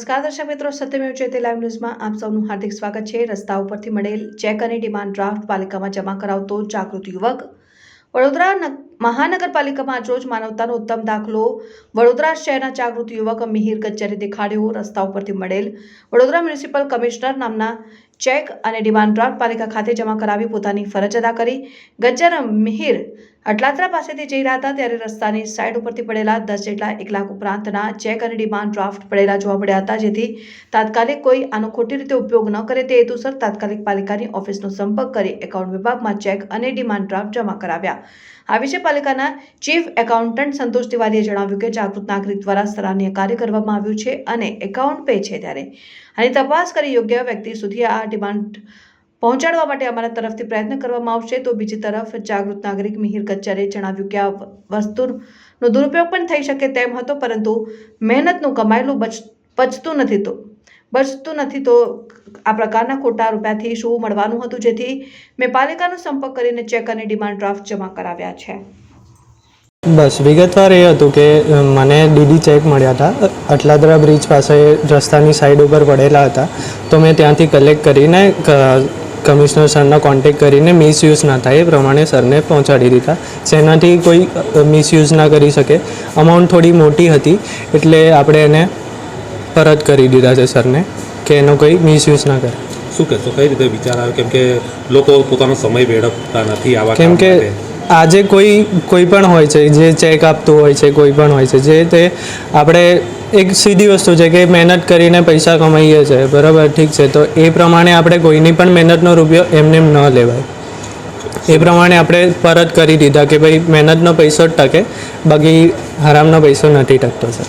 નમસ્કાર દર્શક મિત્રો, સત્યમેવ જયતે લાઈવ ન્યૂઝમાં આપ સૌનું હાર્દિક સ્વાગત છે। રસ્તા ઉપરથી મળેલ ચેક અને ડિમાન્ડ ડ્રાફ્ટ પાલિકામાં જમા કરાવતો જાગૃત યુવક। વડોદરા મહાનગરપાલિકામાં આજરોજ માનવતાનો ઉત્તમ દાખલો વડોદરા શહેરના જાગૃત યુવક મિહિર ગજ્જરે દેખાડ્યો। રસ્તા ઉપરથી મળેલ વડોદરા મ્યુનિસિપલ કમિશનર નામના ચેક અને ડિમાન્ડ ડ્રાફ્ટ પાલિકા ખાતે જમા કરાવી પોતાની ફરજ અદા કરી। ગજ્જર મિહિર અટલાદરા પાસેથી જઈ રહ્યા હતા ત્યારે રસ્તાની સાઈડ ઉપરથી પડેલા 10 જેટલા 1 લાખ ઉપરાંતના ચેક અને ડિમાન્ડ ડ્રાફ્ટ પડેલા જોવા મળ્યા હતા, જેથી તાત્કાલિક કોઈ આનો ખોટી રીતે ઉપયોગ ન કરે તે હેતુસર તાત્કાલિક પાલિકાની ઓફિસનો સંપર્ક કરી એકાઉન્ટ વિભાગમાં ચેક અને ડિમાન્ડ ડ્રાફ્ટ જમા કરાવ્યા। આ વિશે પાલિકાના ચીફ એકાઉન્ટન્ટ સંતોષ તિવારીએ જણાવ્યું કે જાગૃત નાગરિક દ્વારા સરાહનીય કાર્ય કરવામાં આવ્યું છે અને એકાઉન્ટ પે છે ત્યારે આની તપાસ કરી યોગ્ય વ્યક્તિ સુધી આ ડિમાન્ડ પહોંચાડવા માટે અમારા તરફથી પ્રયત્ન કરવામાં આવશે। તો બીજી તરફ જાગૃત નાગરિક મિહિર ગજ્જરે જણાવ્યું કે આ વસ્તુનો દુરુપયોગ પણ થઈ શકે તેમ હતો, પરંતુ મહેનતનું કમાયેલું બચતું નથી તો આ પ્રકારના ખોટા રૂપિયાથી શું મળવાનું હતું, જેથી મેં પાલિકાનો સંપર્ક કરીને ચેક અને ડિમાન્ડ ડ્રાફ્ટ જમા કરાવ્યા છે। બસ વિગતવાર એ હતું કે મને ડીડી ચેક મળ્યા હતા, અટલાદરા બ્રિજ પાસે રસ્તાની સાઈડ ઉપર પડેલા હતા, તો મેં ત્યાંથી કલેક્ટ કરીને કમિશનર સરનો કોન્ટેક્ટ કરીને મિસયુઝ ના થાય એ પ્રમાણે સરને પહોંચાડી દીધા, જેનાથી કોઈ મિસયુઝ ના કરી શકે। અમાઉન્ટ થોડી મોટી હતી એટલે આપણે એને પરત કરી દીધા છે સરને કે એનો કોઈ મિસયુઝ ના કરે। શું કહેશો, કઈ રીતે વિચાર આવ્યો? કેમ કે લોકો પોતાનો સમય વેડફતા નથી આવા, કેમ કે આજે કોઈ પણ હોય છે જે ચેક આપતું હોય છે, કોઈ પણ હોય છે જે તે આપણે એક સીધી વસ્તુ છે કે મહેનત કરીને પૈસા કમાઈએ છીએ, બરાબર, ઠીક છે, તો એ પ્રમાણે આપણે કોઈની પણ મહેનતનો રૂપિયો એમને ન લેવાય, એ પ્રમાણે આપણે પરત કરી દીધા કે ભાઈ મહેનતનો પૈસો જ ટકે, બાકી હરામનો પૈસો નથી ટકતો સર।